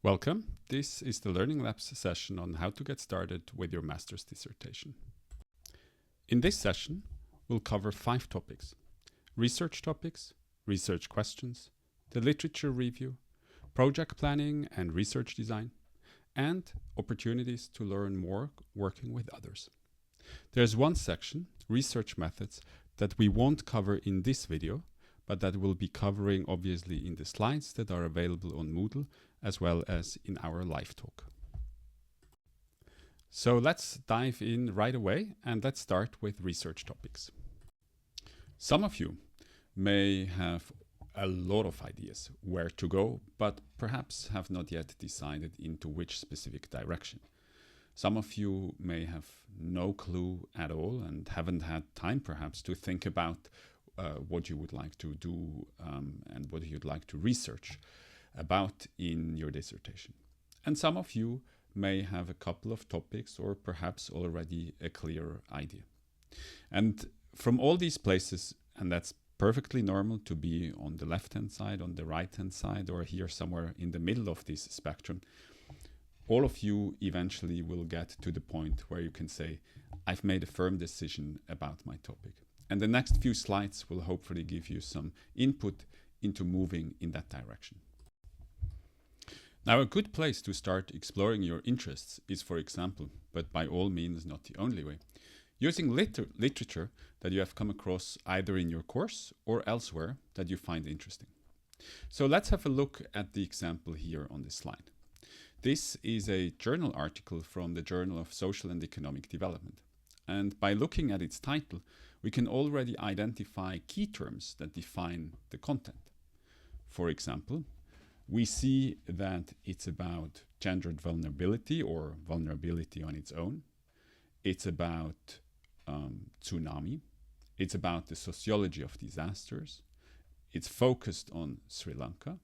Welcome. This is the Learning Labs session on how to get started with your master's dissertation. In this session, we'll cover 5 topics: research topics, research questions, the literature review, project planning and research design, and opportunities to learn more working with others. There's one section, research methods, that we won't cover in this video, but that we'll be covering obviously in the slides that are available on Moodle, as well as in our live talk. So let's dive in right away, and let's start with research topics. Some of you may have a lot of ideas where to go, but perhaps have not yet decided into which specific direction. Some of you may have no clue at all and haven't had time perhaps to think about what you would like to do and what you'd like to research about in your dissertation. And some of you may have a couple of topics or perhaps already a clear idea. And from all these places, and that's perfectly normal to be on the left-hand side, on the right-hand side, or here somewhere in the middle of this spectrum, all of you eventually will get to the point where you can say, I've made a firm decision about my topic. And the next few slides will hopefully give you some input into moving in that direction. Now, a good place to start exploring your interests is, for example, but by all means not the only way, using literature that you have come across either in your course or elsewhere that you find interesting. So let's have a look at the example here on this slide. This is a journal article from the Journal of Social and Economic Development. And by looking at its title, we can already identify key terms that define the content. For example, we see that it's about gendered vulnerability or vulnerability on its own. It's about tsunami. It's about the sociology of disasters. It's focused on Sri Lanka.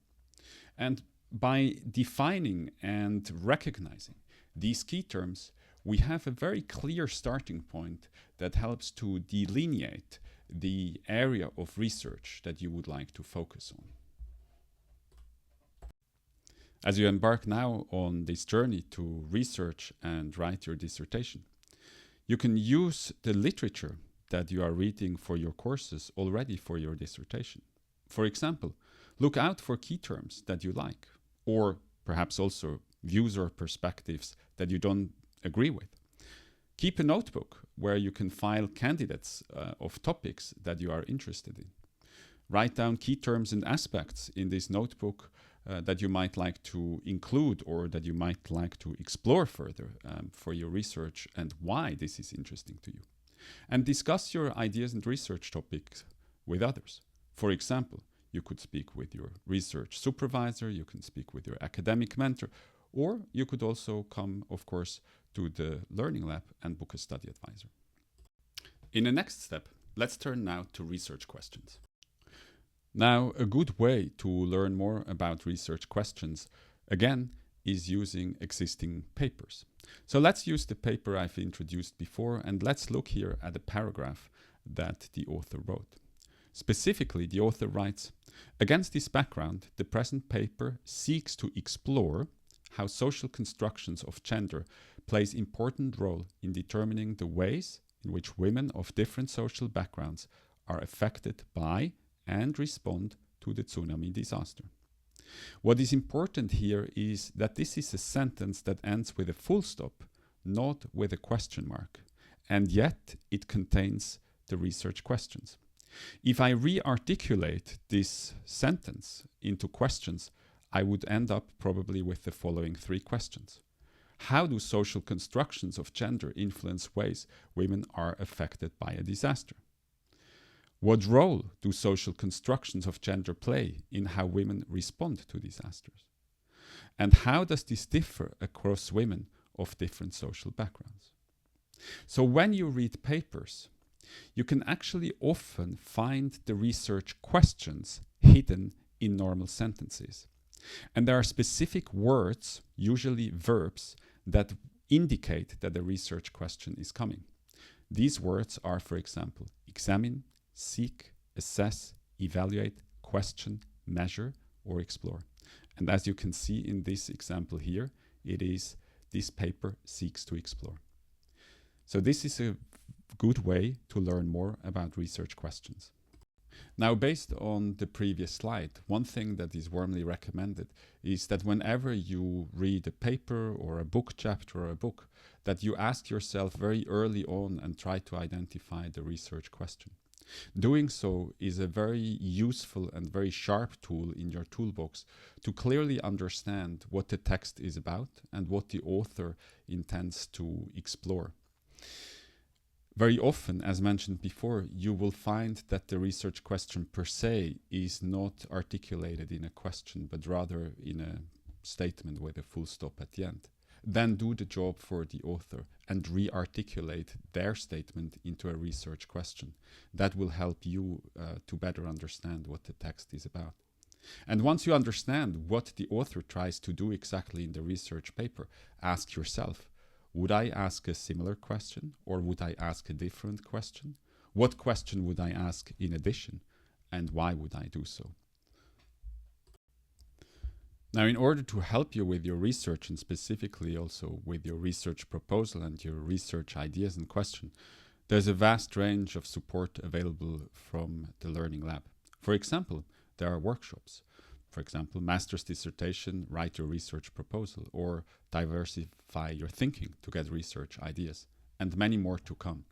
And by defining and recognizing these key terms, we have a very clear starting point that helps to delineate the area of research that you would like to focus on. As you embark now on this journey to research and write your dissertation, you can use the literature that you are reading for your courses already for your dissertation. For example, look out for key terms that you like, or perhaps also views or perspectives that you don't agree with. Keep a notebook where you can file candidates of topics that you are interested in. Write down key terms and aspects in this notebook that you might like to include or that you might like to explore further for your research and why this is interesting to you. And discuss your ideas and research topics with others. For example, you could speak with your research supervisor, you can speak with your academic mentor, or you could also come, of course, to the Learning Lab and book a study advisor. In the next step, let's turn now to research questions. Now, a good way to learn more about research questions, again, is using existing papers. So let's use the paper I've introduced before, and let's look here at a paragraph that the author wrote. Specifically, the author writes, "Against this background, the present paper seeks to explore how social constructions of gender plays important role in determining the ways in which women of different social backgrounds are affected by and respond to the tsunami disaster." What is important here is that this is a sentence that ends with a full stop, not with a question mark, and yet it contains the research questions. If I re-articulate this sentence into questions, I would end up probably with the following 3 questions. How do social constructions of gender influence ways women are affected by a disaster? What role do social constructions of gender play in how women respond to disasters? And how does this differ across women of different social backgrounds? So when you read papers, you can actually often find the research questions hidden in normal sentences. And there are specific words, usually verbs, that indicate that a research question is coming. These words are, for example, examine, seek, assess, evaluate, question, measure, or explore. And as you can see in this example here, it is this paper seeks to explore. So this is a good way to learn more about research questions. Now, based on the previous slide, one thing that is warmly recommended is that whenever you read a paper or a book chapter or a book, that you ask yourself very early on and try to identify the research question. Doing so is a very useful and very sharp tool in your toolbox to clearly understand what the text is about and what the author intends to explore. Very often, as mentioned before, you will find that the research question per se is not articulated in a question, but rather in a statement with a full stop at the end. Then do the job for the author and re-articulate their statement into a research question. That will help you to better understand what the text is about. And once you understand what the author tries to do exactly in the research paper, ask yourself, would I ask a similar question, or would I ask a different question? What question would I ask in addition, and why would I do so? Now, in order to help you with your research, and specifically also with your research proposal and your research ideas and question, there's a vast range of support available from the Learning Lab. For example, there are workshops. For example, master's dissertation, write your research proposal, or diversify your thinking to get research ideas, and many more to come.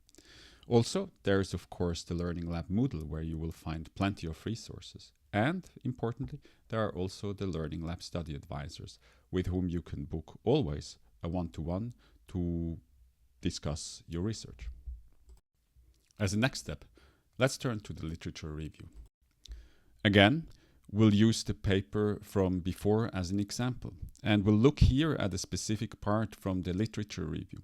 Also, there is of course the Learning Lab Moodle, where you will find plenty of resources. And importantly, there are also the Learning Lab study advisors, with whom you can book always a one-to-one to discuss your research. As a next step, let's turn to the literature review. Again, we'll use the paper from before as an example, and we'll look here at a specific part from the literature review.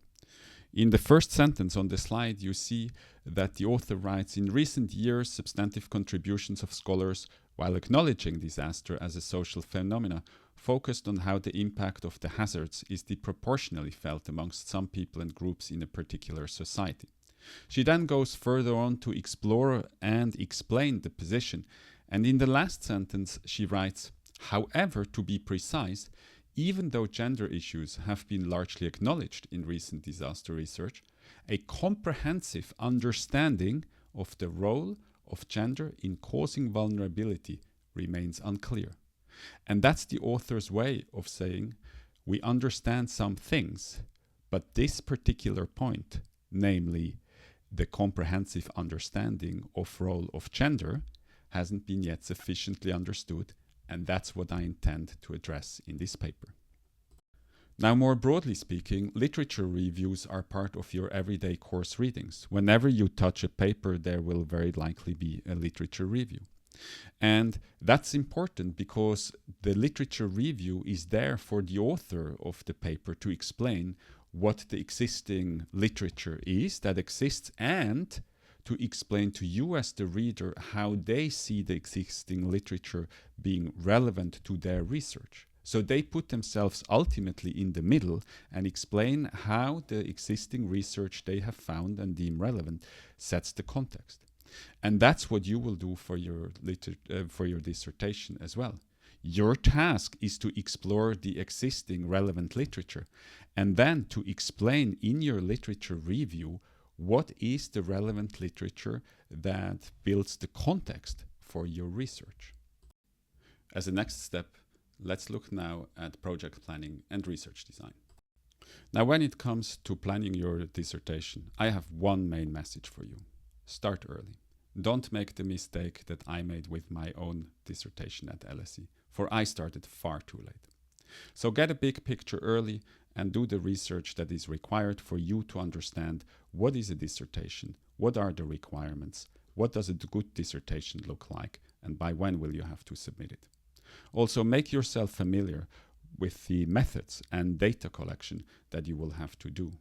In the first sentence on the slide, you see that the author writes, in recent years, substantive contributions of scholars, while acknowledging disaster as a social phenomena, focused on how the impact of the hazards is disproportionately felt amongst some people and groups in a particular society. She then goes further on to explore and explain the position, and in the last sentence she writes, however, to be precise, even though gender issues have been largely acknowledged in recent disaster research, a comprehensive understanding of the role of gender in causing vulnerability remains unclear. And that's the author's way of saying, we understand some things, but this particular point, namely the comprehensive understanding of role of gender, hasn't been yet sufficiently understood, and that's what I intend to address in this paper. Now, more broadly speaking, literature reviews are part of your everyday course readings. Whenever you touch a paper, there will very likely be a literature review. And that's important because the literature review is there for the author of the paper to explain what the existing literature is that exists, and to explain to you as the reader how they see the existing literature being relevant to their research. So they put themselves ultimately in the middle and explain how the existing research they have found and deem relevant sets the context. And that's what you will do for your dissertation as well. Your task is to explore the existing relevant literature and then to explain in your literature review what is the relevant literature that builds the context for your research. As a next step, let's look now at project planning and research design. Now, when it comes to planning your dissertation, I have one main message for you. Start early. Don't make the mistake that I made with my own dissertation at LSE, for I started far too late. So get a big picture early and do the research that is required for you to understand what is a dissertation, what are the requirements, what does a good dissertation look like, and by when will you have to submit it. Also, make yourself familiar with the methods and data collection that you will have to do.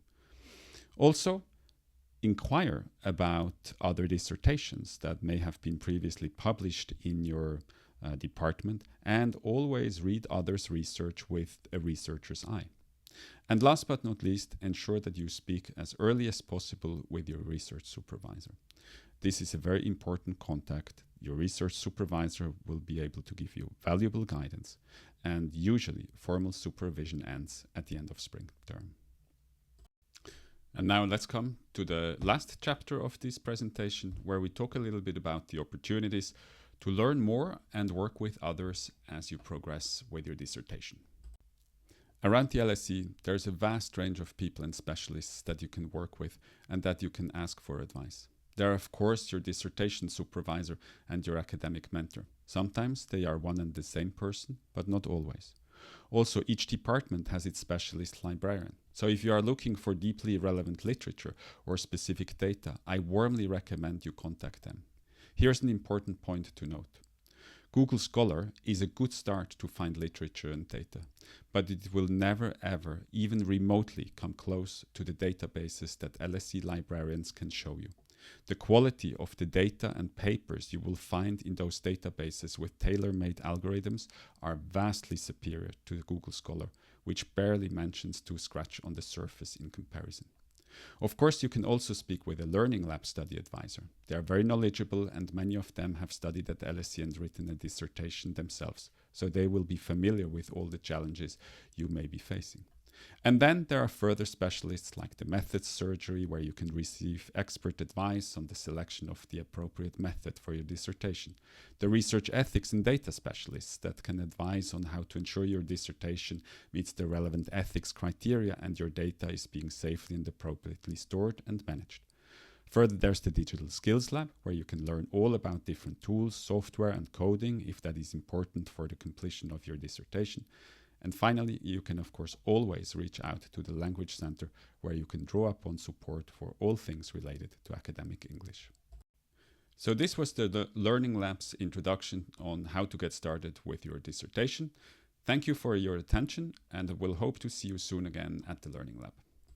Also, inquire about other dissertations that may have been previously published in your department, and always read others' research with a researcher's eye. And last but not least, ensure that you speak as early as possible with your research supervisor. This is a very important contact. Your research supervisor will be able to give you valuable guidance. and usually formal supervision ends at the end of spring term. And now let's come to the last chapter of this presentation, where we talk a little bit about the opportunities to learn more and work with others as you progress with your dissertation. Around the LSE, there's a vast range of people and specialists that you can work with and that you can ask for advice. There are, of course, your dissertation supervisor and your academic mentor. Sometimes they are one and the same person, but not always. Also, each department has its specialist librarian. So if you are looking for deeply relevant literature or specific data, I warmly recommend you contact them. Here's an important point to note. Google Scholar is a good start to find literature and data, but it will never ever even remotely come close to the databases that LSE librarians can show you. The quality of the data and papers you will find in those databases with tailor-made algorithms are vastly superior to Google Scholar, which barely mentions to scratch on the surface in comparison. Of course, you can also speak with a Learning Lab study advisor. They are very knowledgeable, and many of them have studied at LSE and written a dissertation themselves, so they will be familiar with all the challenges you may be facing. And then there are further specialists like the methods surgery, where you can receive expert advice on the selection of the appropriate method for your dissertation. The research ethics and data specialists that can advise on how to ensure your dissertation meets the relevant ethics criteria and your data is being safely and appropriately stored and managed. Further, there's the Digital Skills Lab, where you can learn all about different tools, software, and coding if that is important for the completion of your dissertation. And finally, you can of course always reach out to the Language Center, where you can draw upon support for all things related to academic English. So this was the Learning Lab's introduction on how to get started with your dissertation. Thank you for your attention, and we'll hope to see you soon again at the Learning Lab.